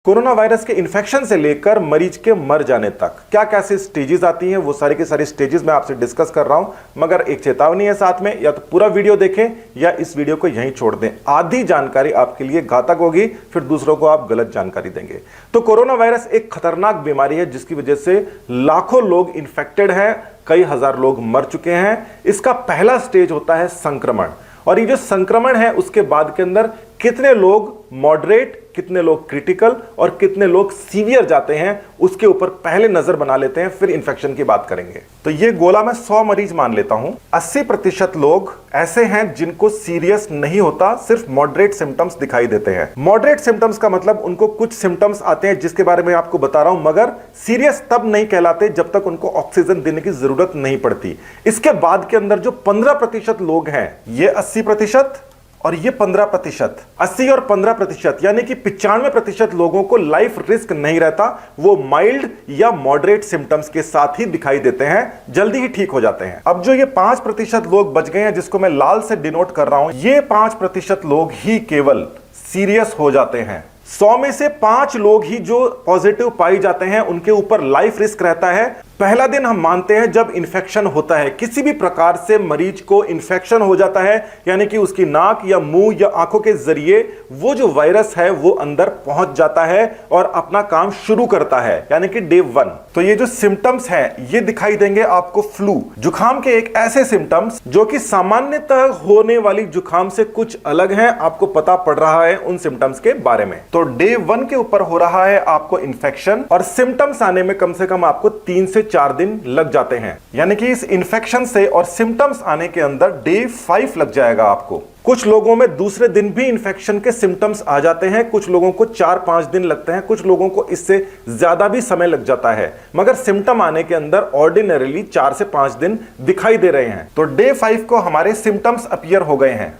Corona virus के infection से लेकर मरीज के मर जाने तक क्या कैसे स्टेजेस आती हैं, वो सारी के सारी स्टेजेस मैं आपसे डिस्कस कर रहा हूं। मगर एक चेतावनी है साथ में, या तो पूरा वीडियो देखें या इस वीडियो को यहीं छोड़ दें। आधी जानकारी आपके लिए घातक होगी, फिर दूसरों को आप गलत जानकारी देंगे। तो कोरोना वायरस एक खतरनाक बीमारी है जिसकी वजह से लाखों लोग इन्फेक्टेड हैं, कई हजार लोग मर चुके हैं। इसका पहला स्टेज होता है संक्रमण, और ये जो संक्रमण है उसके बाद के अंदर कितने लोग मॉडरेट, कितने लोग क्रिटिकल और कितने लोग सीवियर जाते हैं, उसके ऊपर पहले नजर बना लेते हैं, फिर इन्फेक्शन की बात करेंगे। तो ये गोला मैं 100 मरीज मान लेता हूं। 80% लोग ऐसे हैं जिनको सीरियस नहीं होता, सिर्फ मॉडरेट सिम्टम्स दिखाई देते हैं। मॉडरेट सिम्टम्स का मतलब उनको कुछ सिम्टम्स आते हैं जिसके बारे में आपको बता रहा हूं, मगर सीरियस तब नहीं कहलाते जब तक उनको ऑक्सीजन देने की जरूरत नहीं पड़ती। इसके बाद के अंदर जो 15% लोग हैं, ये 80% और ये 15%, 80 और 15%, यानी कि 95% लोगों को लाइफ रिस्क नहीं रहता। वो माइल्ड या मॉडरेट सिम्टम्स के साथ ही दिखाई देते हैं, जल्दी ही ठीक हो जाते हैं। अब जो ये 5% लोग बच गए हैं, जिसको मैं लाल से डिनोट कर रहा हूं, ये 5% लोग ही केवल सीरियस हो जाते हैं। 100 में से 5 लोग ही जो पॉजिटिव पाए जाते हैं, उनके ऊपर लाइफ रिस्क रहता है। पहला दिन हम मानते हैं जब इन्फेक्शन होता है, किसी भी प्रकार से मरीज को इन्फेक्शन हो जाता है, यानी कि उसकी नाक या मुंह या आंखों के जरिए वो जो वायरस है वो अंदर पहुंच जाता है और अपना काम शुरू करता है, यानी कि डे 1। तो ये जो सिम्टम्स हैं ये दिखाई देंगे आपको फ्लू, जुकाम के एक ऐसे सिम्टम्स जो कि सामान्यतः होने वाली जुकाम से कुछ अलग हैं। आपको पता पड़ रहा है उन सिम्टम्स के बारे में। तो डे 1 के ऊपर हो रहा है आपको इन्फेक्शन, और सिम्टम्स आने में कम से कम आपको 3 से 4 दिन लग जाते हैं, यानी कि इस इन्फेक्शन से और सिम्टम्स आने के अंदर डे 5 लग जाएगा आपको। कुछ लोगों में दूसरे दिन भी इन्फेक्शन के सिम्टम्स आ जाते हैं, कुछ लोगों को 4-5 दिन लगते हैं, कुछ लोगों को इससे ज्यादा भी समय लग जाता है, मगर सिम्टम आने के अंदर ऑर्डिनरीली 4 से 5 दिन दिखाई दे रहे हैं। तो डे 5 को हमारे सिम्टम्स अपीयर हो गए हैं,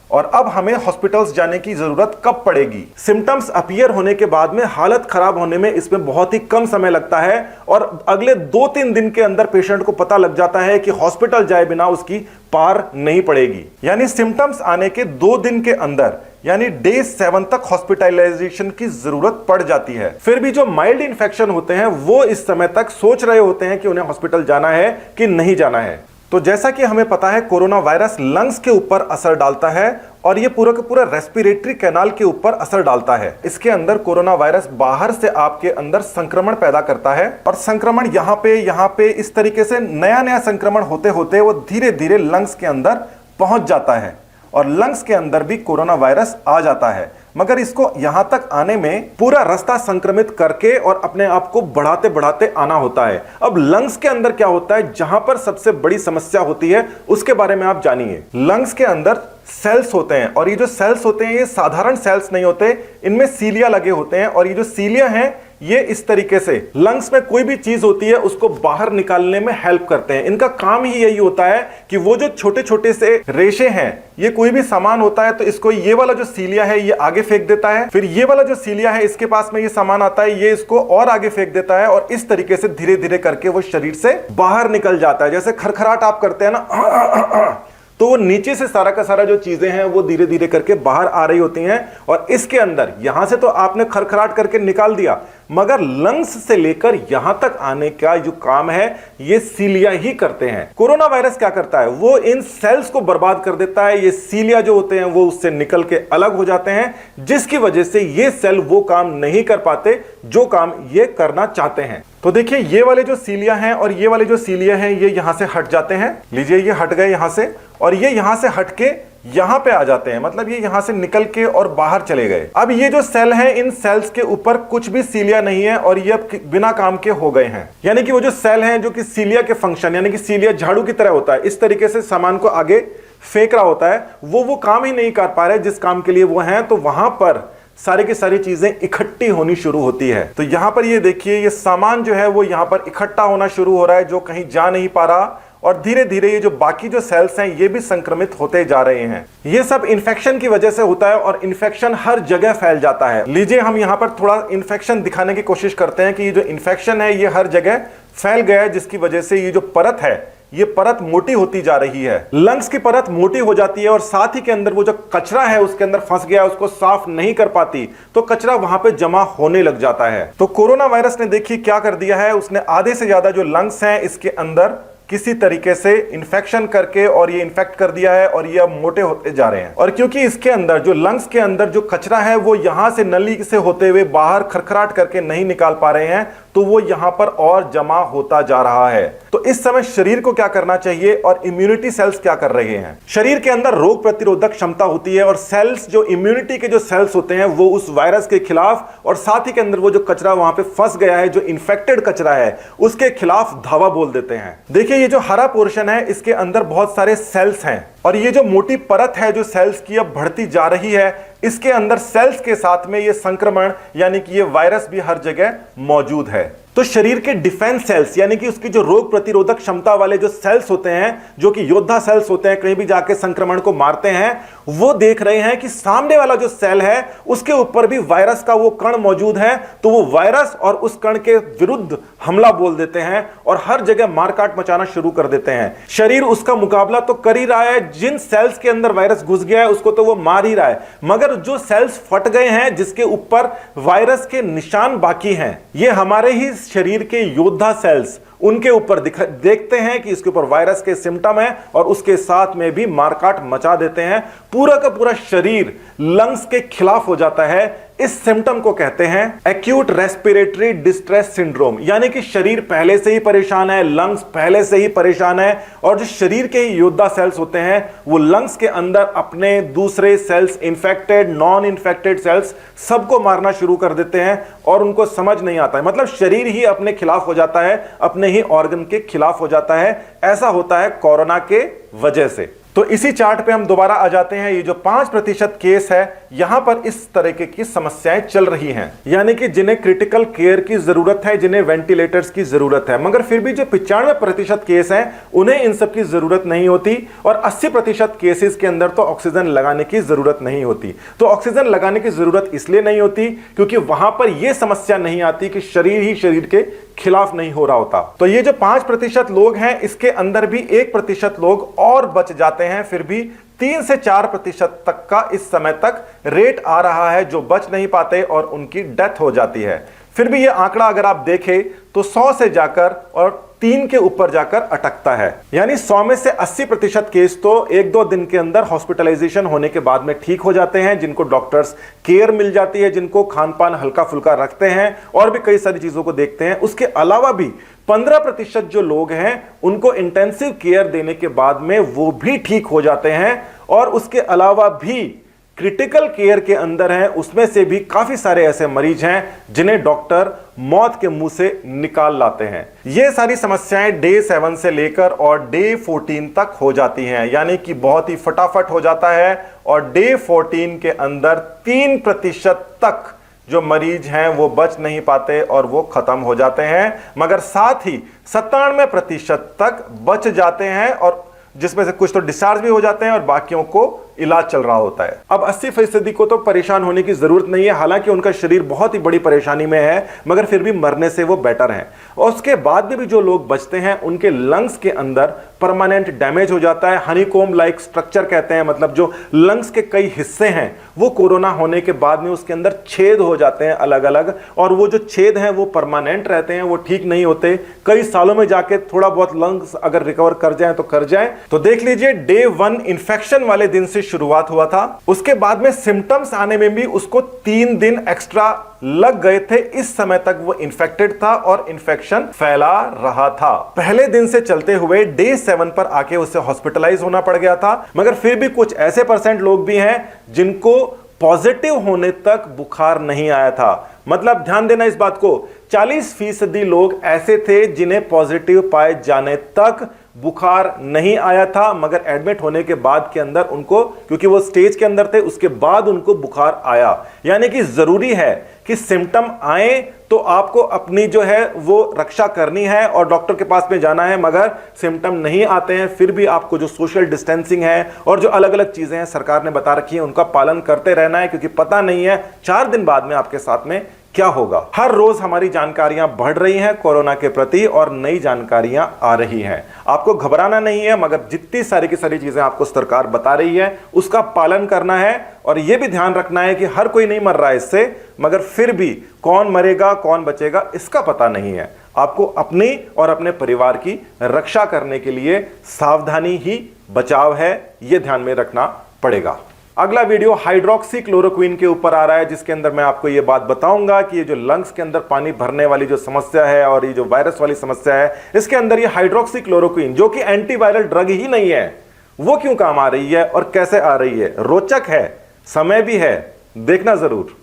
और अब हमें हॉस्पिटल्स जाने की जरूरत कब पड़ेगी? सिम्टम्स अपीयर होने के बाद में हालत खराब होने में इसमें बहुत ही कम समय लगता है, और अगले 2-3 दिन के अंदर पेशेंट को पता लग जाता है कि हॉस्पिटल जाए बिना उसकी पार नहीं पड़ेगी। यानी सिम्टम्स आने के 2 दिन के अंदर, यानी डे 7 तक हॉस्पिटलाइजेशन की जरूरत पड़ जाती है। फिर भी जो माइल्ड इन्फेक्शन होते हैं वो इस समय तक सोच रहे होते हैं कि उन्हें हॉस्पिटल जाना है कि नहीं जाना है। तो जैसा कि हमें पता है, कोरोना वायरस लंग्स के ऊपर असर डालता है, और ये पूरा का पूरा रेस्पिरेटरी कैनाल के ऊपर असर डालता है। इसके अंदर कोरोना वायरस बाहर से आपके अंदर संक्रमण पैदा करता है, और संक्रमण यहाँ पे इस तरीके से नया नया संक्रमण होते होते वो धीरे धीरे लंग्स के अंदर पहुंच जाता है, और लंग्स के अंदर भी कोरोना वायरस आ जाता है। मगर इसको यहां तक आने में पूरा रास्ता संक्रमित करके और अपने आप को बढ़ाते बढ़ाते आना होता है। अब लंग्स के अंदर क्या होता है, जहां पर सबसे बड़ी समस्या होती है उसके बारे में आप जानिए। लंग्स के अंदर सेल्स होते हैं, और ये जो सेल्स होते हैं ये साधारण सेल्स नहीं होते, इनमें सीलिया लगे होते हैं, और ये जो सीलिया हैं ये इस तरीके से लंग्स में कोई भी चीज होती है उसको बाहर निकालने में हेल्प करते हैं। इनका काम ही यही होता है कि वो जो छोटे छोटे से रेशे हैं, ये कोई भी सामान होता है तो इसको ये वाला जो सीलिया है ये आगे फेंक देता है, फिर ये वाला जो सीलिया है इसके पास में ये सामान आता है, ये इसको और आगे फेंक देता है, और इस तरीके से धीरे धीरे करके वो शरीर से बाहर निकल जाता है। जैसे खरखराट आप करते हैं ना, तो वो नीचे से सारा का सारा जो चीजें हैं वो धीरे धीरे करके बाहर आ रही होती हैं, और इसके अंदर यहां से तो आपने खरखराट करके निकाल दिया, मगर लंग्स से लेकर यहां तक आने का जो काम है ये सीलिया ही करते हैं। कोरोना वायरस क्या करता है, वो इन सेल्स को बर्बाद कर देता है। ये सीलिया जो होते हैं वो उससे निकल के अलग हो जाते हैं, जिसकी वजह से ये सेल वो काम नहीं कर पाते जो काम ये करना चाहते हैं। तो देखिए, ये वाले जो सीलिया हैं और ये वाले जो सीलिया हैं ये यहां से हट जाते हैं। लीजिए, ये हट गए यहां से, और ये यहां से हट के यहां पे आ जाते हैं, मतलब ये यहां से निकल के और बाहर चले गए। अब ये जो सेल हैं, इन सेल्स के ऊपर कुछ भी सीलिया नहीं है, और ये अब बिना काम के हो गए हैं। यानी कि वो जो सेल हैं जो कि सीलिया के फंक्शन, यानी कि सीलिया झाड़ू की तरह होता है, इस तरीके से सामान को आगे फेंक रहा होता है, वो काम ही नहीं कर पा रहे जिस काम के लिए वो हैं। तो वहां पर सारी की सारी चीजें इकट्ठी होनी शुरू होती है। तो यहां पर ये देखिए, ये सामान जो है वो यहां पर इकट्ठा होना शुरू हो रहा है, जो कहीं जा नहीं पा रहा, और धीरे धीरे ये जो बाकी जो सेल्स हैं ये भी संक्रमित होते जा रहे हैं। ये सब इन्फेक्शन की वजह से होता है, और इन्फेक्शन हर जगह फैल जाता है। लीजिए, हम यहाँ पर थोड़ा इन्फेक्शन दिखाने की कोशिश करते हैं कि ये जो इन्फेक्शन है ये हर जगह फैल गया है, जिसकी वजह से ये जो परत है ये परत मोटी होती जा रही है। लंग्स की परत मोटी हो जाती है और साथ ही के अंदर वो जो कचरा है उसके अंदर फंस गया, उसको साफ नहीं कर पाती, तो कचरा वहां पे जमा होने लग जाता है। तो कोरोना वायरस ने देखिए क्या कर दिया है, उसने आधे से ज्यादा जो लंग्स हैं इसके अंदर किसी तरीके से इन्फेक्शन करके और ये इन्फेक्ट कर दिया है और ये अब मोटे होते जा रहे हैं। और क्योंकि इसके अंदर जो लंग्स के अंदर जो कचरा है वो यहां से नली से होते हुए बाहर खरखराट करके नहीं निकाल पा रहे हैं, तो वो यहां पर और जमा होता जा रहा है। तो इस समय शरीर को क्या करना चाहिए और इम्यूनिटी सेल्स क्या कर रहे हैं? शरीर के अंदर रोग प्रतिरोधक क्षमता होती है और सेल्स, जो इम्यूनिटी के जो सेल्स होते हैं, वो उस वायरस के खिलाफ और साथ ही के अंदर वो जो कचरा वहां पे फंस गया है, जो इन्फेक्टेड कचरा है, उसके खिलाफ धावा बोल देते हैं। देखिए ये जो हरा पोर्शन है इसके अंदर बहुत सारे सेल्स हैं और ये जो मोटी परत है जो सेल्स की अब बढ़ती जा रही है, इसके अंदर सेल्स के साथ में ये संक्रमण यानी कि ये वायरस भी हर जगह मौजूद है। तो शरीर के डिफेंस सेल्स यानी कि उसकी जो रोग प्रतिरोधक क्षमता वाले जो सेल्स होते हैं, जो कि योद्धा सेल्स होते हैं, कहीं भी जाके संक्रमण को मारते हैं, वो देख रहे हैं कि सामने वाला जो सेल है उसके ऊपर भी वायरस का वो कण मौजूद है, तो वो वायरस और उस कण के विरुद्ध हमला बोल देते हैं और हर जगह मारकाट मचाना शुरू कर देते हैं। शरीर उसका मुकाबला तो कर ही रहा है, जिन सेल्स के अंदर वायरस घुस गया है उसको तो वो मार ही रहा है, मगर जो सेल्स फट गए हैं जिसके ऊपर वायरस के निशान बाकी हैं, ये हमारे ही शरीर के योद्धा सेल्स, उनके ऊपर देखते हैं कि इसके ऊपर वायरस के सिम्टम है और उसके साथ में भी मारकाट मचा देते हैं। पूरा का पूरा शरीर लंग्स के खिलाफ हो जाता है। इस सिम्टम को कहते हैं एक्यूट रेस्पिरेटरी डिस्ट्रेस सिंड्रोम, यानी कि शरीर पहले से ही परेशान है, लंग्स पहले से ही परेशान है और जो शरीर के योद्धा सेल्स होते हैं वो लंग्स के अंदर अपने दूसरे cells, infected, non infected cells, सबको मारना शुरू कर देते हैं और उनको समझ नहीं आता है। मतलब शरीर ही अपने खिलाफ हो जाता है, अपने ही ऑर्गन के खिलाफ हो जाता है। ऐसा होता है कोरोना के वजह से। तो इसी चार्ट पे हम दोबारा आ जाते हैं। ये जो 5% केस है, यहां पर इस तरीके की समस्याएं चल रही हैं, यानी कि जिन्हें क्रिटिकल केयर की जरूरत है, जिन्हें वेंटिलेटर्स की जरूरत है, मगर फिर भी जो 95% केस हैं उन्हें इन सब की जरूरत नहीं होती और 80% केसेस के अंदर तो ऑक्सीजन लगाने की जरूरत नहीं होती। तो ऑक्सीजन लगाने की जरूरत इसलिए नहीं होती क्योंकि वहां पर यह समस्या नहीं आती कि शरीर ही शरीर के खिलाफ नहीं हो रहा होता। तो ये जो 5% लोग हैं, इसके अंदर भी 1% लोग और बच जाते हैं। फिर भी 3 से 4% तक का इस समय तक रेट आ रहा है जो बच नहीं पाते और उनकी डेथ हो जाती है। फिर भी ये आंकड़ा अगर आप देखें तो 100 से जाकर और 3 के ऊपर जाकर अटकता है, यानी 100 में से 80% केस तो 1-2 दिन के अंदर हॉस्पिटलाइजेशन होने के बाद में ठीक हो जाते हैं, जिनको डॉक्टर्स केयर मिल जाती है, जिनको खान पान हल्का फुल्का रखते हैं और भी कई सारी चीजों को देखते हैं। उसके अलावा भी 15% जो लोग हैं उनको इंटेंसिव केयर देने के बाद में वो भी ठीक हो जाते हैं और उसके अलावा भी क्रिटिकल केयर के अंदर हैं, उसमें से भी काफी सारे ऐसे मरीज हैं जिन्हें डॉक्टर मौत के मुंह से निकाल लाते हैं। ये सारी समस्याएं डे 7 से लेकर और डे 14 तक हो जाती हैं, यानी कि बहुत ही फटाफट हो जाता है और डे 14 के अंदर 3% तक जो मरीज हैं वो बच नहीं पाते और वो खत्म हो जाते हैं, मगर साथ ही 97% तक बच जाते हैं और जिसमें से कुछ तो डिस्चार्ज भी हो जाते हैं और बाकियों को इलाज चल रहा होता है। अब 80% को तो परेशान होने की जरूरत नहीं है, हालांकि उनका शरीर बहुत ही बड़ी परेशानी में है, मगर फिर भी मरने से वो बेटर हैं। और उसके बाद भी जो लोग बचते हैं उनके लंग्स के अंदर परमानेंट डैमेज हो जाता है, हनीकॉम्ब लाइक स्ट्रक्चर कहते हैं, मतलब जो लंग्स के कई हिस्से हैं वो कोरोना होने के बाद में उसके अंदर छेद हो जाते हैं अलग अलग, और वो जो छेद हैं वो परमानेंट रहते हैं, वो ठीक नहीं होते। कई सालों में जाके थोड़ा बहुत लंग्स अगर रिकवर कर जाए तो कर जाए। तो देख लीजिए, डे 1 इन्फेक्शन वाले दिन से शुरुआत हुआ था, उसके बाद में सिम्टम्स आने में भी उसको 3 दिन एक्स्ट्रा लग गए थे। इस समय तक वो इन्फेक्टेड था और इन्फेक्शन फैला रहा था। पहले दिन से चलते हुए डे 7 पर आके उसे हॉस्पिटलाइज होना पड़ गया था, मगर फिर भी कुछ ऐसे % लोग भी हैं जिनको पॉजिटिव होने तक बुखार नहीं आया था। मतलब ध्यान देना इस बात को, 40% लोग ऐसे थे जिन्हें पॉजिटिव पाए जाने तक बुखार नहीं आया था, मगर एडमिट होने के बाद के अंदर उनको, क्योंकि वो स्टेज के अंदर थे, उसके बाद उनको बुखार आया। यानी कि जरूरी है कि सिम्टम आए तो आपको अपनी जो है वो रक्षा करनी है और डॉक्टर के पास में जाना है, मगर सिम्टम नहीं आते हैं फिर भी आपको जो सोशल डिस्टेंसिंग है और जो अलग अलग चीजें हैं सरकार ने बता रखी है उनका पालन करते रहना है, क्योंकि पता नहीं है 4 दिन बाद में आपके साथ में क्या होगा। हर रोज हमारी जानकारियां बढ़ रही हैं कोरोना के प्रति और नई जानकारियां आ रही हैं। आपको घबराना नहीं है, मगर जितनी सारी की सारी चीजें आपको सरकार बता रही है उसका पालन करना है और यह भी ध्यान रखना है कि हर कोई नहीं मर रहा है इससे, मगर फिर भी कौन मरेगा कौन बचेगा इसका पता नहीं है। आपको अपनी और अपने परिवार की रक्षा करने के लिए सावधानी ही बचाव है, यह ध्यान में रखना पड़ेगा। अगला वीडियो हाइड्रोक्सी क्लोरोक्विन के ऊपर आ रहा है, जिसके अंदर मैं आपको यह बात बताऊंगा कि ये जो लंग्स के अंदर पानी भरने वाली जो समस्या है और ये जो वायरस वाली समस्या है, इसके अंदर ये हाइड्रोक्सी क्लोरोक्विन जो कि एंटीवायरल ड्रग ही नहीं है, वो क्यों काम आ रही है और कैसे आ रही है। रोचक है, समय भी है, देखना जरूर।